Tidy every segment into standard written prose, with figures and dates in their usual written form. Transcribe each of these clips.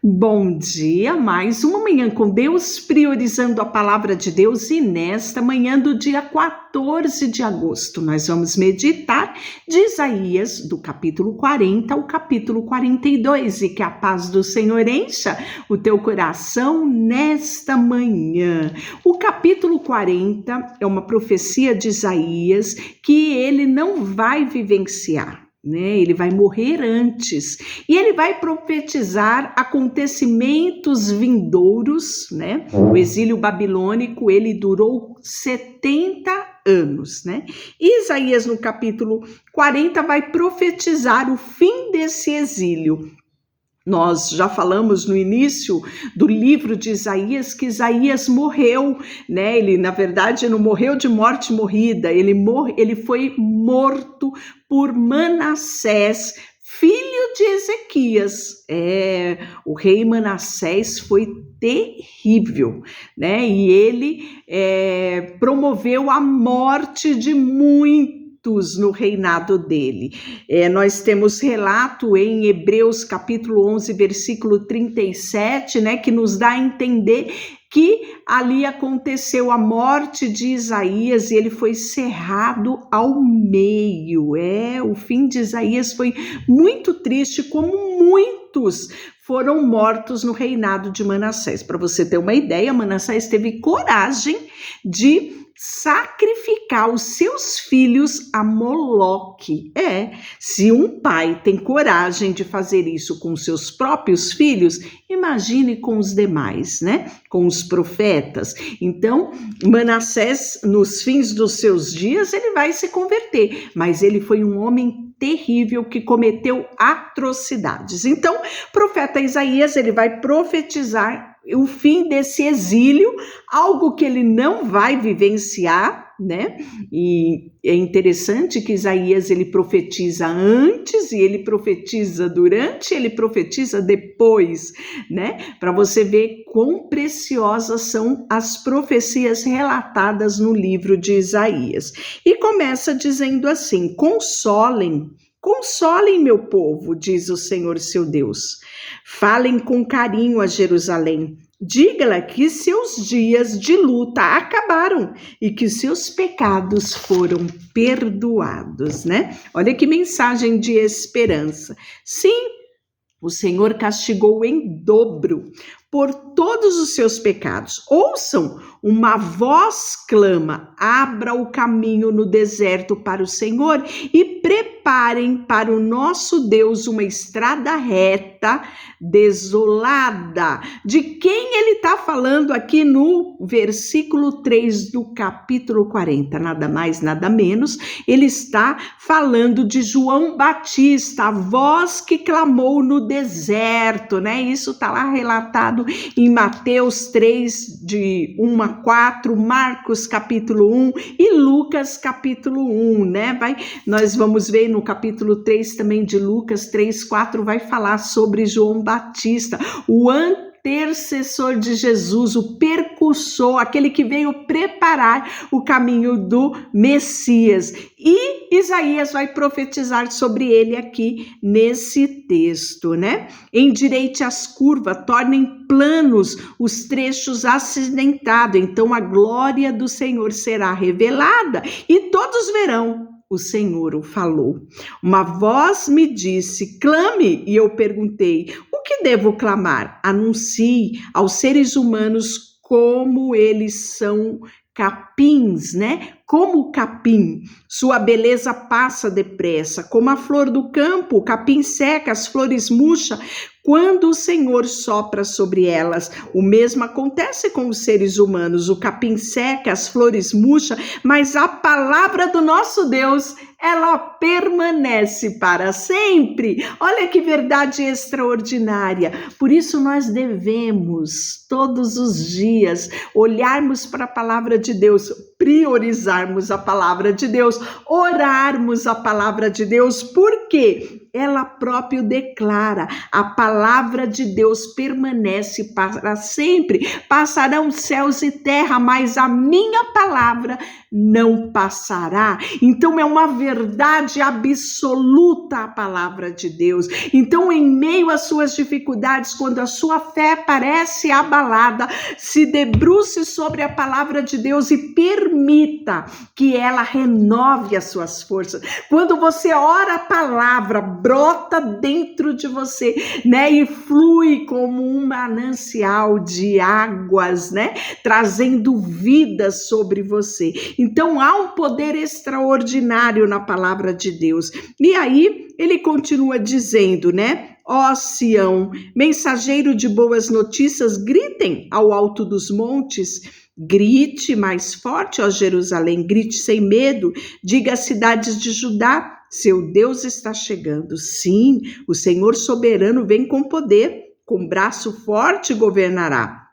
Bom dia, mais uma manhã com Deus, priorizando a palavra de Deus, e nesta manhã do dia 14 de agosto nós vamos meditar de Isaías, do capítulo 40 ao capítulo 42, e que a paz do Senhor encha o teu coração nesta manhã. O capítulo 40 é uma profecia de Isaías que ele não vai vivenciar. Ele vai morrer antes e ele vai profetizar acontecimentos vindouros, O exílio babilônico, ele durou 70 anos, E Isaías, no capítulo 40, vai profetizar o fim desse exílio. Nós já falamos no início do livro de Isaías que Isaías morreu, Ele, na verdade, não morreu de morte morrida, ele foi morto por Manassés, filho de Ezequias. O rei Manassés foi terrível, E ele promoveu a morte de muitos no reinado dele. Nós temos relato em Hebreus capítulo 11, versículo 37, que nos dá a entender que ali aconteceu a morte de Isaías e ele foi cerrado ao meio. O fim de Isaías foi muito triste, como muitos foram mortos no reinado de Manassés. Para você ter uma ideia, Manassés teve coragem de sacrificar os seus filhos a Moloque. Se um pai tem coragem de fazer isso com seus próprios filhos, imagine com os demais, Com os profetas. Então, Manassés, nos fins dos seus dias, ele vai se converter, mas ele foi um homem terrível que cometeu atrocidades. Então, o profeta Isaías, ele vai profetizar o fim desse exílio, algo que ele não vai vivenciar, E é interessante que Isaías, ele profetiza antes, e ele profetiza durante, ele profetiza depois, Para você ver quão preciosas são as profecias relatadas no livro de Isaías. E começa dizendo assim: Consolem meu povo, diz o Senhor seu Deus. Falem com carinho a Jerusalém. Diga-lhe que seus dias de luta acabaram e que seus pecados foram perdoados, Olha que mensagem de esperança. Sim, o Senhor castigou em dobro por todos os seus pecados. Ouçam, uma voz clama: abra o caminho no deserto para o Senhor e preparem para o nosso Deus uma estrada reta, desolada. De quem ele está falando aqui no versículo 3 do capítulo 40? Nada mais, nada menos. Ele está falando de João Batista, a voz que clamou no deserto, Isso está lá relatado em Mateus 3, de 1 a 4, Marcos capítulo 1 e Lucas capítulo 1, Nós vamos ver no capítulo 3 também de Lucas 3, 4, vai falar sobre João Batista, o intercessor de Jesus, o percursor, aquele que veio preparar o caminho do Messias. E Isaías vai profetizar sobre ele aqui nesse texto, Endireite as curvas, tornem planos os trechos acidentados, então a glória do Senhor será revelada e todos verão. O Senhor o falou. Uma voz me disse: clame, e eu perguntei: o que devo clamar? Anuncie aos seres humanos como eles são capins, Como o capim, sua beleza passa depressa, como a flor do campo, o capim seca, as flores murcham, quando o Senhor sopra sobre elas. O mesmo acontece com os seres humanos, o capim seca, as flores murcham, mas a palavra do nosso Deus, ela permanece para sempre. Olha que verdade extraordinária. Por isso nós devemos, todos os dias, olharmos para a palavra de Deus, priorizarmos a palavra de Deus, orarmos a palavra de Deus. Por quê? ela própria declara: a palavra de Deus permanece para sempre. Passarão céus e terra, mas a minha palavra não passará. Então é uma verdade absoluta a palavra de Deus. Então, em meio às suas dificuldades, quando a sua fé parece abalada, se debruce sobre a palavra de Deus e permita que ela renove as suas forças. Quando você ora, a palavra brota dentro de você, né? E flui como um manancial de águas, né? Trazendo vida sobre você. Então há um poder extraordinário na palavra de Deus. E aí ele continua dizendo, né? Ó Sião, mensageiro de boas notícias, gritem ao alto dos montes. Grite mais forte, ó Jerusalém, grite sem medo. Diga às cidades de Judá: seu Deus está chegando. Sim, o Senhor soberano vem com poder, com braço forte governará.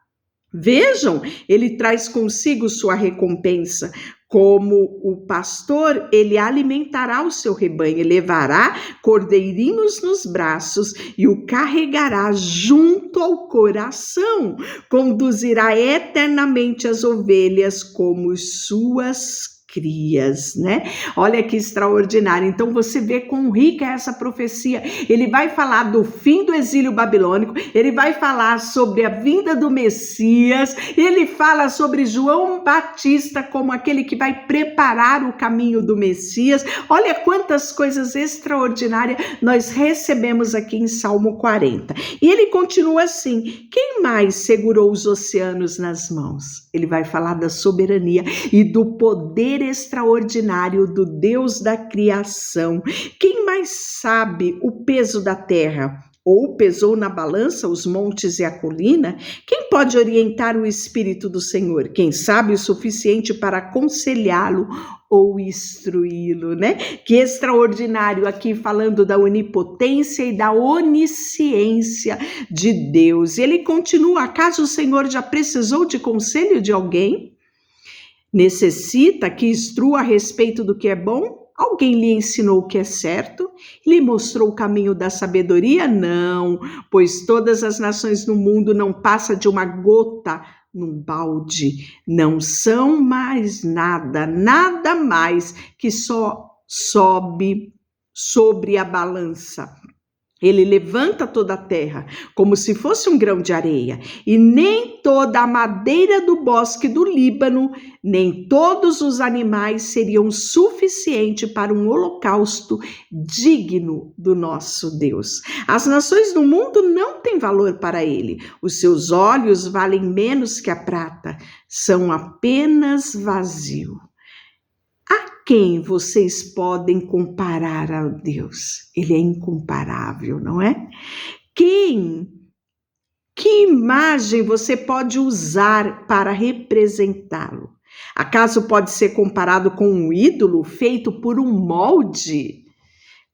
Vejam, ele traz consigo sua recompensa. Como o pastor, ele alimentará o seu rebanho, levará cordeirinhos nos braços e o carregará junto ao coração. Conduzirá eternamente as ovelhas como suas crias, né? Olha que extraordinário. Então você vê quão rica é essa profecia. Ele vai falar do fim do exílio babilônico, ele vai falar sobre a vinda do Messias, ele fala sobre João Batista como aquele que vai preparar o caminho do Messias. Olha quantas coisas extraordinárias nós recebemos aqui em Salmo 40. E ele continua assim: quem mais segurou os oceanos nas mãos? Ele vai falar da soberania e do poder extraordinário do Deus da criação. Quem mais sabe o peso da terra? Ou pesou na balança os montes e a colina? Quem pode orientar o Espírito do Senhor? Quem sabe o suficiente para aconselhá-lo ou instruí-lo, né? Que extraordinário aqui falando da onipotência e da onisciência de Deus. E ele continua: acaso o Senhor já precisou de conselho de alguém? Necessita que instrua a respeito do que é bom? Alguém lhe ensinou o que é certo? Lhe mostrou o caminho da sabedoria? Não, pois todas as nações no mundo não passam de uma gota num balde. Não são mais nada, nada mais que só sobe sobre a balança. Ele levanta toda a terra como se fosse um grão de areia, e nem toda a madeira do bosque do Líbano, nem todos os animais seriam suficiente para um holocausto digno do nosso Deus. As nações do mundo não têm valor para ele. Os seus olhos valem menos que a prata, são apenas vazio. Quem vocês podem comparar a Deus? Ele é incomparável, não é? Que imagem você pode usar para representá-lo? Acaso pode ser comparado com um ídolo feito por um molde,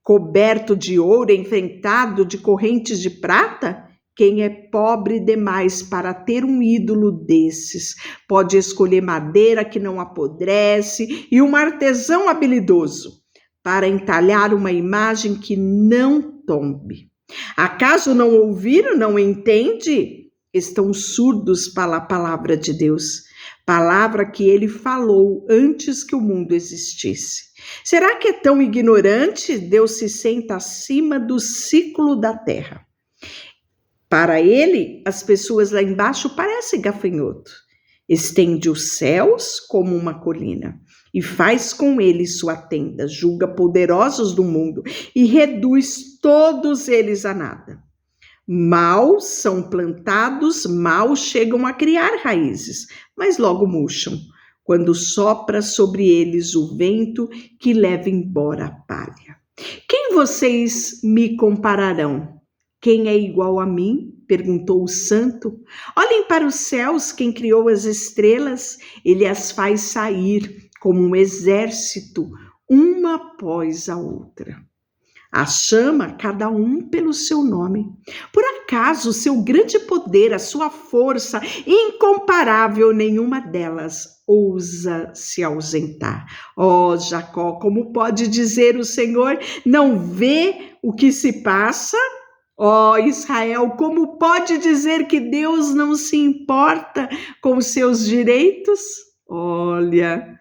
coberto de ouro, enfeitado de correntes de prata? Quem é pobre demais para ter um ídolo desses pode escolher madeira que não apodrece e um artesão habilidoso para entalhar uma imagem que não tombe. Acaso não ouviram, não entende? Estão surdos para a palavra de Deus, palavra que ele falou antes que o mundo existisse. Será que é tão ignorante? Deus se senta acima do ciclo da terra. Para ele, as pessoas lá embaixo parecem gafanhoto. Estende os céus como uma colina e faz com eles sua tenda, julga poderosos do mundo e reduz todos eles a nada. Mal são plantados, mal chegam a criar raízes, mas logo murcham, quando sopra sobre eles o vento que leva embora a palha. Quem vocês me compararão? Quem é igual a mim? Perguntou o santo. Olhem para os céus, quem criou as estrelas, ele as faz sair como um exército, uma após a outra. A chama cada um pelo seu nome. Por acaso o seu grande poder, a sua força incomparável, nenhuma delas ousa se ausentar. Ó Jacó, como pode dizer o Senhor, não vê o que se passa? Ó Israel, como pode dizer que Deus não se importa com os seus direitos? Olha,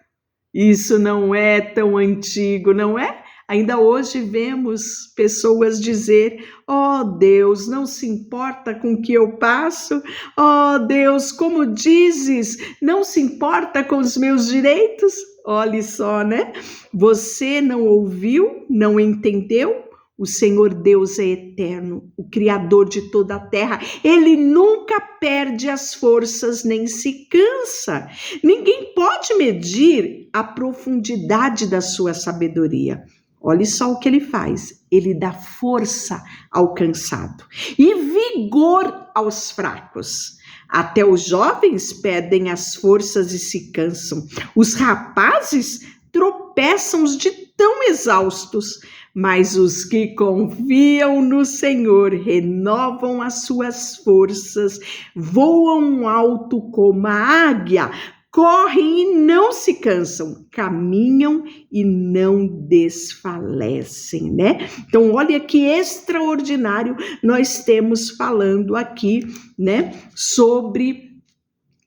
isso não é tão antigo, não é? Ainda hoje vemos pessoas dizer: ó Deus, não se importa com o que eu passo? Ó Deus, como dizes, não se importa com os meus direitos? Olhe só, né? Você não ouviu, não entendeu? O Senhor Deus é eterno, o Criador de toda a terra. Ele nunca perde as forças nem se cansa. Ninguém pode medir a profundidade da sua sabedoria. Olhe só o que ele faz. Ele dá força ao cansado e vigor aos fracos. Até os jovens perdem as forças e se cansam. Os rapazes tropeçam de tão exaustos. Mas os que confiam no Senhor renovam as suas forças, voam alto como a águia, correm e não se cansam, caminham e não desfalecem, né? Então, olha que extraordinário nós temos falando aqui, né, sobre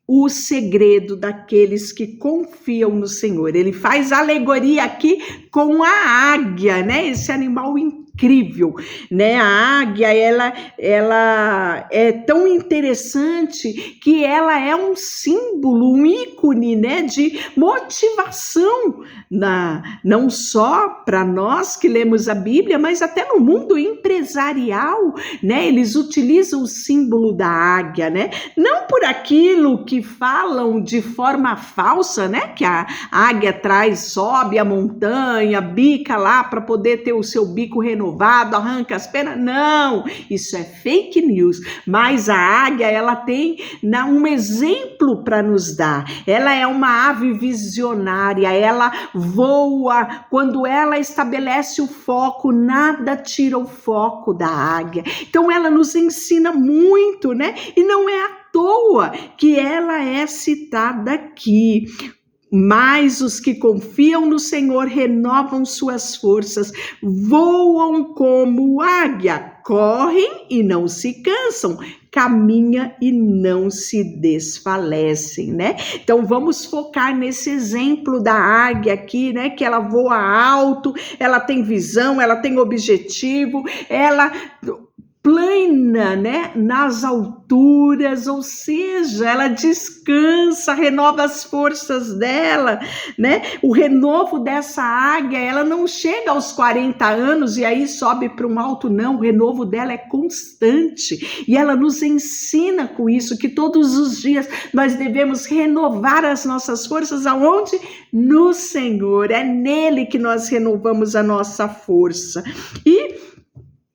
o segredo daqueles que confiam no Senhor. Ele faz alegoria aqui com a águia, né? Esse animal incrível, né? A águia, ela é tão interessante que ela é um símbolo, um ícone, né? De motivação, não só para nós que lemos a Bíblia, mas até no mundo empresarial, né? Eles utilizam o símbolo da águia, né? Não por aquilo que falam de forma falsa, né? Que a águia sobe a montanha, bica lá para poder ter o seu bico renovado, arranca as penas. Não, isso é fake news. Mas a águia, ela tem um exemplo para nos dar. Ela é uma ave visionária, ela voa. Quando ela estabelece o foco, nada tira o foco da águia. Então ela nos ensina muito, né? E não é à toa que ela é citada aqui. Mas os que confiam no Senhor renovam suas forças, voam como águia, correm e não se cansam, caminham e não se desfalecem, né? Então vamos focar nesse exemplo da águia aqui, né? Que ela voa alto, ela tem visão, ela tem objetivo, ela plana, né, nas alturas, ou seja, ela descansa, renova as forças dela, né? O renovo dessa águia, ela não chega aos 40 anos e aí sobe para um alto, não, o renovo dela é constante e ela nos ensina com isso que todos os dias nós devemos renovar as nossas forças aonde? No Senhor, é nele que nós renovamos a nossa força. E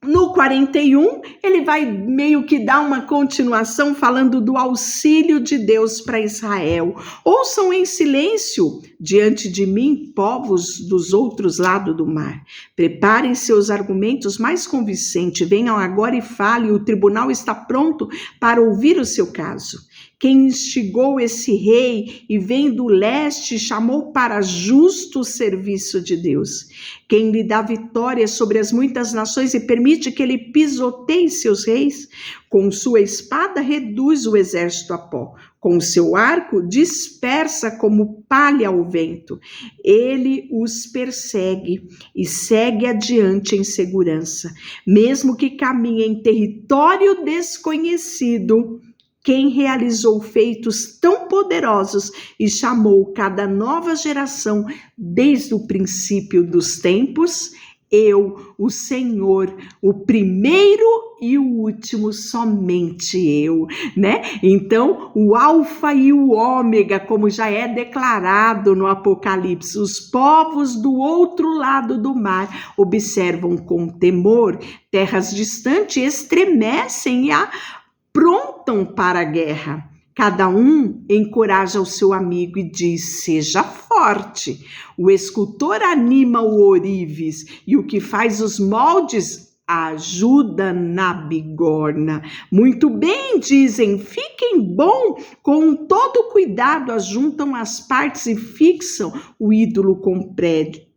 no 41, ele vai meio que dar uma continuação falando do auxílio de Deus para Israel. Ouçam em silêncio diante de mim, povos dos outros lados do mar. Preparem seus argumentos mais convincentes. Venham agora e falem, o tribunal está pronto para ouvir o seu caso. Quem instigou esse rei e vem do leste chamou para justo serviço de Deus. Quem lhe dá vitória sobre as muitas nações e permite que ele pisoteie seus reis, com sua espada reduz o exército a pó. Com seu arco dispersa como palha ao vento. Ele os persegue e segue adiante em segurança. Mesmo que caminhe em território desconhecido, quem realizou feitos tão poderosos e chamou cada nova geração desde o princípio dos tempos, eu, o Senhor, o primeiro e o último, somente eu, né? Então, o alfa e o ômega, como já é declarado no Apocalipse, os povos do outro lado do mar observam com temor, terras distantes estremecem e aprontam para a guerra. Cada um encoraja o seu amigo e diz: seja forte. O escultor anima o ourives e o que faz os moldes ajuda na bigorna. Muito bem, dizem, fiquem bom, com todo cuidado ajuntam as partes e fixam o ídolo com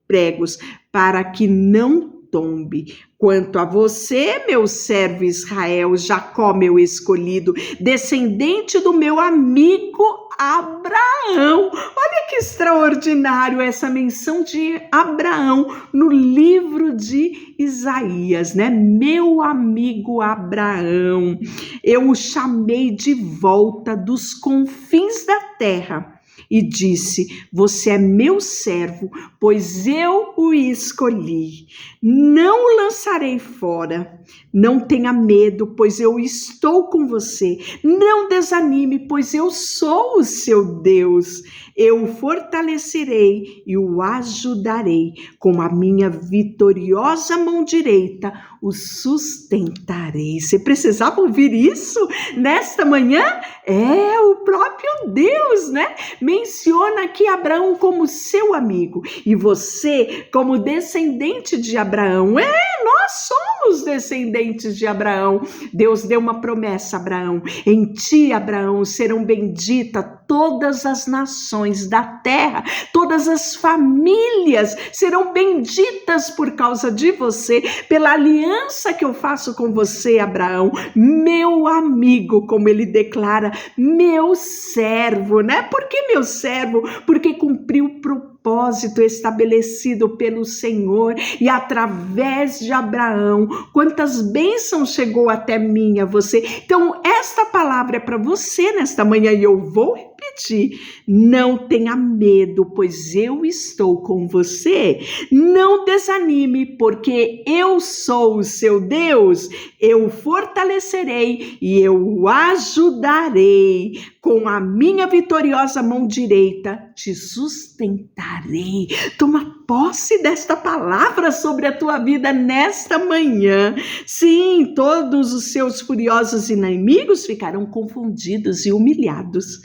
pregos, para que não tombe. Quanto a você, meu servo Israel, Jacó, meu escolhido, descendente do meu amigo Abraão. Olha que extraordinário essa menção de Abraão no livro de Isaías, né? Meu amigo Abraão, eu o chamei de volta dos confins da terra e disse: você é meu servo, pois eu o escolhi. Não o lançarei fora. Não tenha medo, pois eu estou com você. Não desanime, pois eu sou o seu Deus. Eu o fortalecerei e o ajudarei. Com a minha vitoriosa mão direita, o sustentarei. Você precisava ouvir isso nesta manhã? É o próprio Deus, né? Menciona aqui Abraão como seu amigo e você como descendente de Abraão. Nós somos descendentes de Abraão. Deus deu uma promessa a Abraão: em ti, Abraão, serão benditas todas as nações da terra, todas as famílias serão benditas por causa de você, pela aliança que eu faço com você, Abraão, meu amigo, como ele declara, meu servo, né? Por que meu servo? Porque cumpriu o propósito estabelecido pelo Senhor e através de Abraão, quantas bênçãos chegou até mim, a você. Então, esta palavra é para você nesta manhã e eu vou repetir: não tenha medo, pois eu estou com você. Não desanime, porque eu sou o seu Deus. Eu o fortalecerei e eu o ajudarei. Com a minha vitoriosa mão direita te sustentarei. Toma posse desta palavra sobre a tua vida nesta manhã. Sim, todos os seus furiosos inimigos ficarão confundidos e humilhados.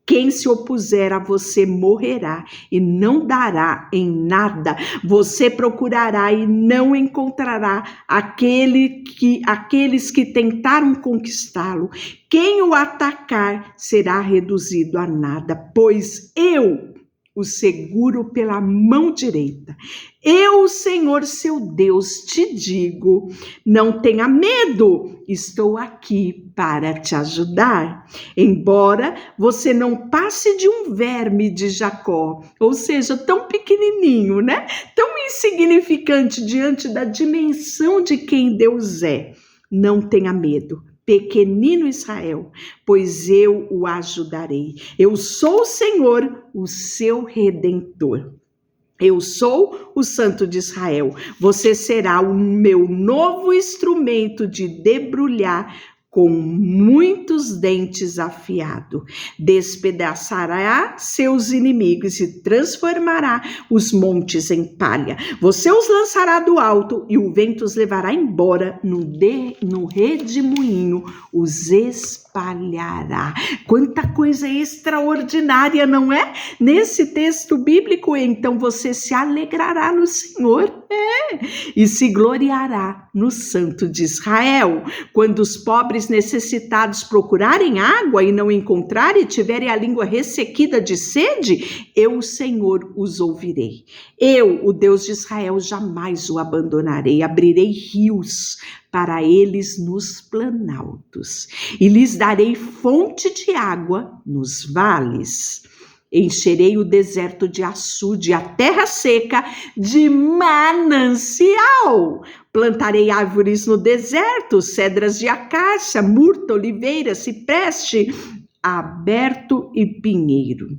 Quem se opuser a você morrerá e não dará em nada. Você procurará e não encontrará aqueles que tentaram conquistá-lo. Quem o atacar será reduzido a nada, pois eu o seguro pela mão direita. Eu, o Senhor seu Deus, te digo: não tenha medo, estou aqui para te ajudar. Embora você não passe de um verme de Jacó, ou seja, tão pequenininho, né? Tão insignificante diante da dimensão de quem Deus é. Não tenha medo, pequenino Israel, pois eu o ajudarei. Eu sou o Senhor, o seu Redentor. Eu sou o Santo de Israel. Você será o meu novo instrumento de debrulhar com muitos dentes afiados. Despedaçará seus inimigos e transformará os montes em palha. Você os lançará do alto e o vento os levará embora no redemoinho, os espalhará. Quanta coisa extraordinária, não é? Nesse texto bíblico, então você se alegrará no Senhor, e se gloriará no Santo de Israel. Quando os pobres necessitados procurarem água e não encontrarem e tiverem a língua ressequida de sede, eu, o Senhor, os ouvirei. Eu, o Deus de Israel, jamais o abandonarei. Abrirei rios para eles nos planaltos e lhes darei fonte de água nos vales. Encherei o deserto de açude, a terra seca de manancial. Plantarei árvores no deserto, cedras de acácia, murta, oliveira, cipreste, aberto e pinheiro.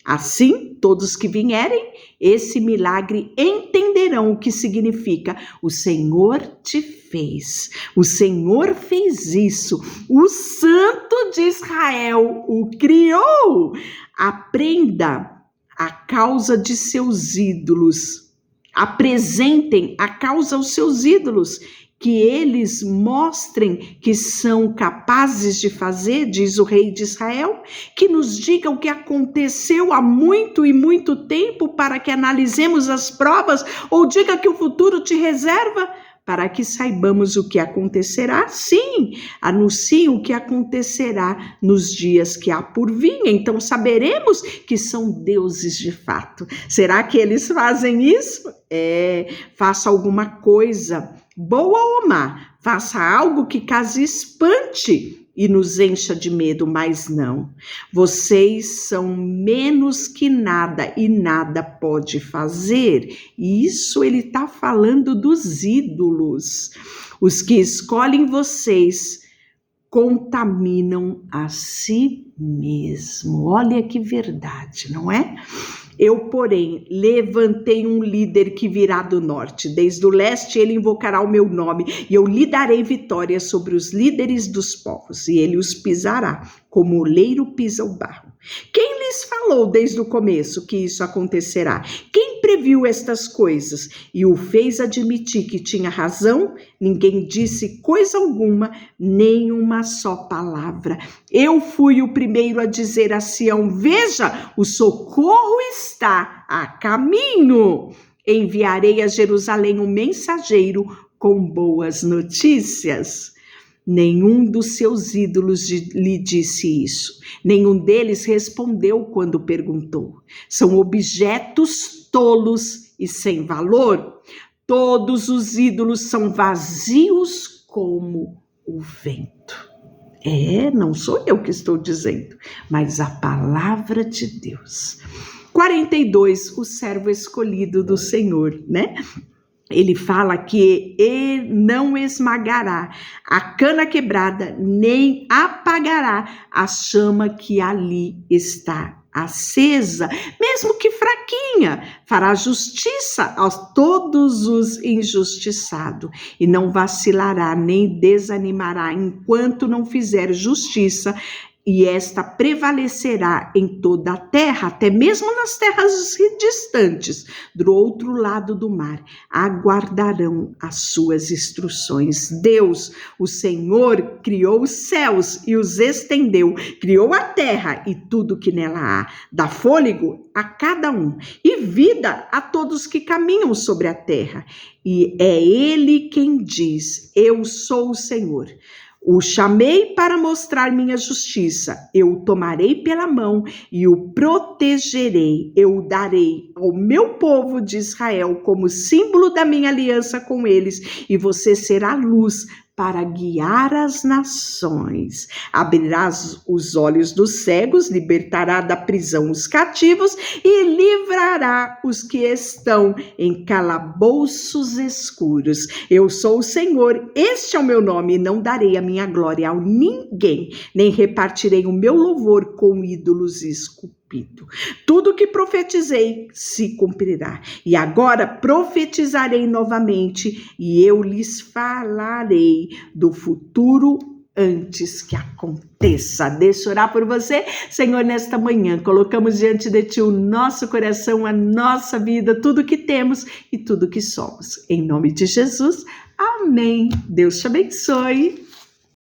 Assim, todos que vierem esse milagre entenderão o que significa: o Senhor te fez, o Senhor fez isso, o Santo de Israel o criou. Aprenda a causa de seus ídolos, apresentem a causa aos seus ídolos que eles mostrem que são capazes de fazer, diz o rei de Israel, que nos diga o que aconteceu há muito e muito tempo para que analisemos as provas, ou diga que o futuro te reserva para que saibamos o que acontecerá. Sim, anuncie o que acontecerá nos dias que há por vir, então saberemos que são deuses de fato. Será que eles fazem isso? Faça alguma coisa, boa ou má, faça algo que cause espante e nos encha de medo, mas não. Vocês são menos que nada e nada pode fazer. E isso ele está falando dos ídolos. Os que escolhem vocês contaminam a si mesmo. Olha que verdade, não é? Eu, porém, levantei um líder que virá do norte. Desde o leste ele invocará o meu nome, e eu lhe darei vitória sobre os líderes dos povos, e ele os pisará, como o oleiro pisa o barro. Quem lhes falou desde o começo que isso acontecerá? Quem previu estas coisas e o fez admitir que tinha razão? Ninguém disse coisa alguma, nem uma só palavra. Eu fui o primeiro a dizer a Sião: veja, o socorro está a caminho. Enviarei a Jerusalém um mensageiro com boas notícias. Nenhum dos seus ídolos lhe disse isso. Nenhum deles respondeu quando perguntou. São objetos tolos e sem valor. Todos os ídolos são vazios como o vento. Não sou eu que estou dizendo, mas a palavra de Deus. 42, o servo escolhido do Senhor, né? Ele fala que ele não esmagará a cana quebrada, nem apagará a chama que ali está acesa, mesmo que fraquinha, fará justiça a todos os injustiçados, e não vacilará nem desanimará enquanto não fizer justiça, e esta prevalecerá em toda a terra, até mesmo nas terras distantes, do outro lado do mar, aguardarão as suas instruções. Deus, o Senhor, criou os céus e os estendeu, criou a terra e tudo que nela há, dá fôlego a cada um, e vida a todos que caminham sobre a terra. E é Ele quem diz: eu sou o Senhor. O chamei para mostrar minha justiça, eu o tomarei pela mão e o protegerei, eu o darei ao meu povo de Israel como símbolo da minha aliança com eles, e você será luz para guiar as nações. Abrirá os olhos dos cegos, libertará da prisão os cativos e livrará os que estão em calabouços escuros. Eu sou o Senhor, este é o meu nome, e não darei a minha glória a ninguém, nem repartirei o meu louvor com ídolos esculpidos. Tudo que profetizei se cumprirá. E agora profetizarei novamente, e eu lhes falarei do futuro antes que aconteça. Deixa eu orar por você. Senhor, nesta manhã, colocamos diante de Ti o nosso coração, a nossa vida, tudo que temos e tudo que somos. Em nome de Jesus, amém. Deus te abençoe.